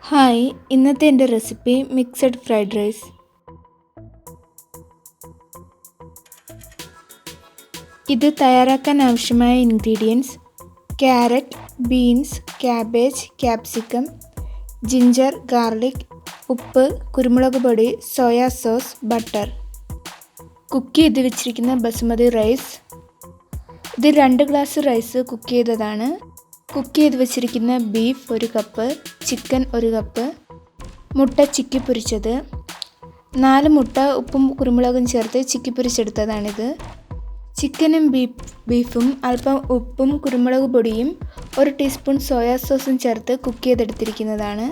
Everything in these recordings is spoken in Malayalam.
ഹായ്, ഇന്നത്തെ എൻ്റെ റെസിപ്പി മിക്സഡ് ഫ്രൈഡ് റൈസ്. ഇത് തയ്യാറാക്കാൻ ആവശ്യമായ ingredients: carrot, beans, cabbage, capsicum, ginger, garlic, ഉപ്പ്, കുരുമുളക് പൊടി, സോയാ സോസ്, ബട്ടർ. കുക്ക് ചെയ്ത് വെച്ചിരിക്കുന്ന ബസുമതി റൈസ്. ഇത് 2 ഗ്ലാസ് റൈസ് കുക്ക് ചെയ്തതാണ്. കുക്ക് ചെയ്ത് വെച്ചിരിക്കുന്ന ബീഫ് 1 കപ്പ്, ചിക്കൻ 1 കപ്പ്, മുട്ട ചിക്കി പൊരിച്ചത്, 4 മുട്ട ഉപ്പും കുരുമുളകും ചേർത്ത് ചിക്കി പൊരിച്ചെടുത്തതാണിത്. ചിക്കനും ബീഫും അല്പം ഉപ്പും കുരുമുളക് പൊടിയും 1 ടീസ്പൂൺ സോയാ സോസും ചേർത്ത് കുക്ക് ചെയ്തെടുത്തിരിക്കുന്നതാണ്.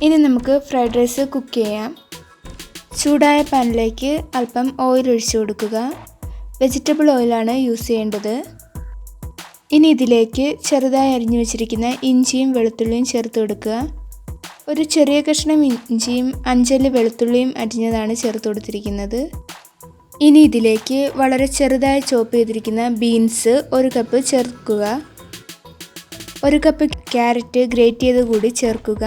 ഇനി നമുക്ക് ഫ്രൈഡ് റൈസ് കുക്ക് ചെയ്യാം. ചൂടായ പാനിലേക്ക് അല്പം ഓയിൽ ഒഴിച്ചു കൊടുക്കുക. വെജിറ്റബിൾ ഓയിലാണ് യൂസ് ചെയ്യേണ്ടത്. ഇനി ഇതിലേക്ക് ചെറുതായി അരിഞ്ഞു വെച്ചിരിക്കുന്ന ഇഞ്ചിയും വെളുത്തുള്ളിയും ചേർത്ത് കൊടുക്കുക. ഒരു ചെറിയ കഷ്ണം ഇഞ്ചിയും 5 അല്ലി വെളുത്തുള്ളിയും അരിഞ്ഞതാണ് ചേർത്ത് കൊടുത്തിരിക്കുന്നത്. ഇനി ഇതിലേക്ക് വളരെ ചെറുതായി ചോപ്പ് ചെയ്തിരിക്കുന്ന ബീൻസ് 1 കപ്പ് ചേർക്കുക. 1 കപ്പ് ക്യാരറ്റ് ഗ്രേറ്റ് ചെയ്ത് കൂടി ചേർക്കുക.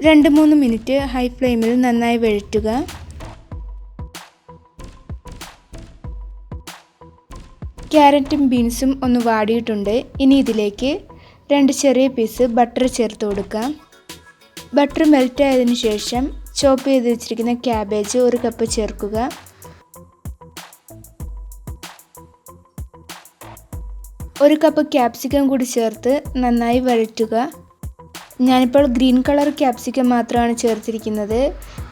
2-3 മിനിറ്റ് ഹൈ ഫ്ലെയിമിൽ നന്നായി വഴറ്റുക. ക്യാരറ്റും ബീൻസും ഒന്ന് വാടിയിട്ടുണ്ട്. ഇനി ഇതിലേക്ക് 2 ചെറിയ പീസ് ബട്ടർ ചേർത്ത് കൊടുക്കാം. ബട്ടർ മെൽറ്റ് ആയതിനു ശേഷം ചോപ്പ് ചെയ്ത് വെച്ചിരിക്കുന്ന ക്യാബേജ് 1 കപ്പ് ചേർക്കുക. ഒരു കപ്പ് ക്യാപ്സിക്കം കൂടി ചേർത്ത് നന്നായി വഴറ്റുക. ഞാനിപ്പോൾ ഗ്രീൻ കളർ ക്യാപ്സിക്കം മാത്രമാണ് ചേർത്തിരിക്കുന്നത്.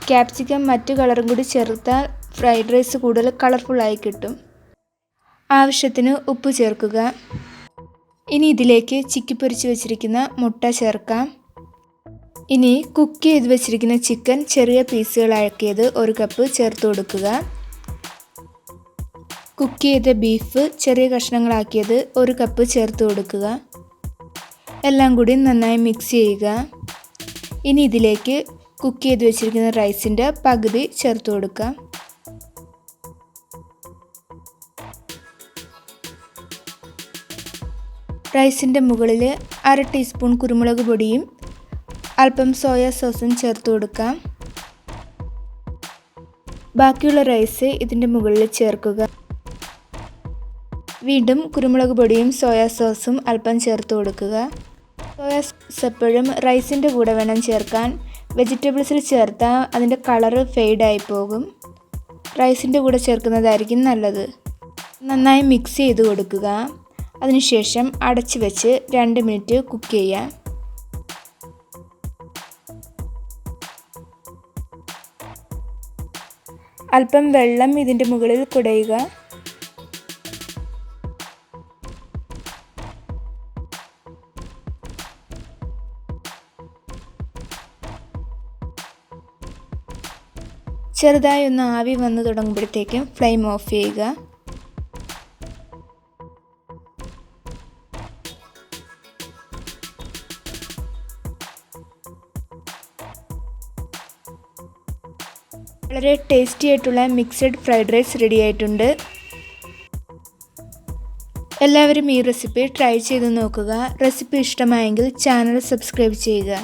ക്യാപ്സിക്കം മറ്റു കളറും കൂടി ചേർത്താൽ ഫ്രൈഡ് റൈസ് കൂടുതൽ കളർഫുള്ളായി കിട്ടും. ആവശ്യത്തിന് ഉപ്പ് ചേർക്കുക. ഇനി ഇതിലേക്ക് ചിക്കി പൊരിച്ച് വെച്ചിരിക്കുന്ന മുട്ട ചേർക്കാം. ഇനി കുക്ക് ചെയ്ത് വെച്ചിരിക്കുന്ന ചിക്കൻ ചെറിയ പീസുകളാക്കിയത് 1 കപ്പ് ചേർത്ത് കൊടുക്കുക. കുക്ക് ചെയ്ത ബീഫ് ചെറിയ കഷ്ണങ്ങളാക്കിയത് 1 കപ്പ് ചേർത്ത് കൊടുക്കുക. എല്ലാം കൂടി നന്നായി മിക്സ് ചെയ്യുക. ഇനി ഇതിലേക്ക് കുക്ക് ചെയ്ത് വെച്ചിരിക്കുന്ന റൈസിൻ്റെ പകുതി ചേർത്ത് കൊടുക്കുക. റൈസിൻ്റെ മുകളിൽ 1/2 ടീസ്പൂൺ കുരുമുളക് പൊടിയും അല്പം സോയാ സോസും ചേർത്ത് കൊടുക്കാം. ബാക്കിയുള്ള റൈസ് ഇതിൻ്റെ മുകളിൽ ചേർക്കുക. വീണ്ടും കുരുമുളക് പൊടിയും സോയാ സോസും അല്പം ചേർത്ത് കൊടുക്കുക. സോയാ സോസ് എപ്പോഴും റൈസിൻ്റെ കൂടെ വേണം ചേർക്കാൻ. വെജിറ്റബിൾസിൽ ചേർത്താൽ അതിൻ്റെ കളറ് ഫെയ്ഡായി പോകും. റൈസിൻ്റെ കൂടെ ചേർക്കുന്നതായിരിക്കും നല്ലത്. നന്നായി മിക്സ് ചെയ്ത് കൊടുക്കുക. അതിനുശേഷം അടച്ചു വെച്ച് 2 മിനിറ്റ് കുക്ക് ചെയ്യാം. അല്പം വെള്ളം ഇതിൻ്റെ മുകളിൽ കുടയുക. ചെറുതായി ഒന്ന് ആവി വന്നു തുടങ്ങുമ്പോഴത്തേക്കും ഫ്ലെയിം ഓഫ് ചെയ്യുക. വളരെ ടേസ്റ്റി ആയിട്ടുള്ള മിക്സഡ് ഫ്രൈഡ് റൈസ് റെഡി ആയിട്ടുണ്ട്. എല്ലാവരും ഈ റെസിപ്പി ട്രൈ ചെയ്ത് നോക്കുക. റെസിപ്പി ഇഷ്ടമായെങ്കിൽ ചാനൽ സബ്സ്ക്രൈബ് ചെയ്യുക.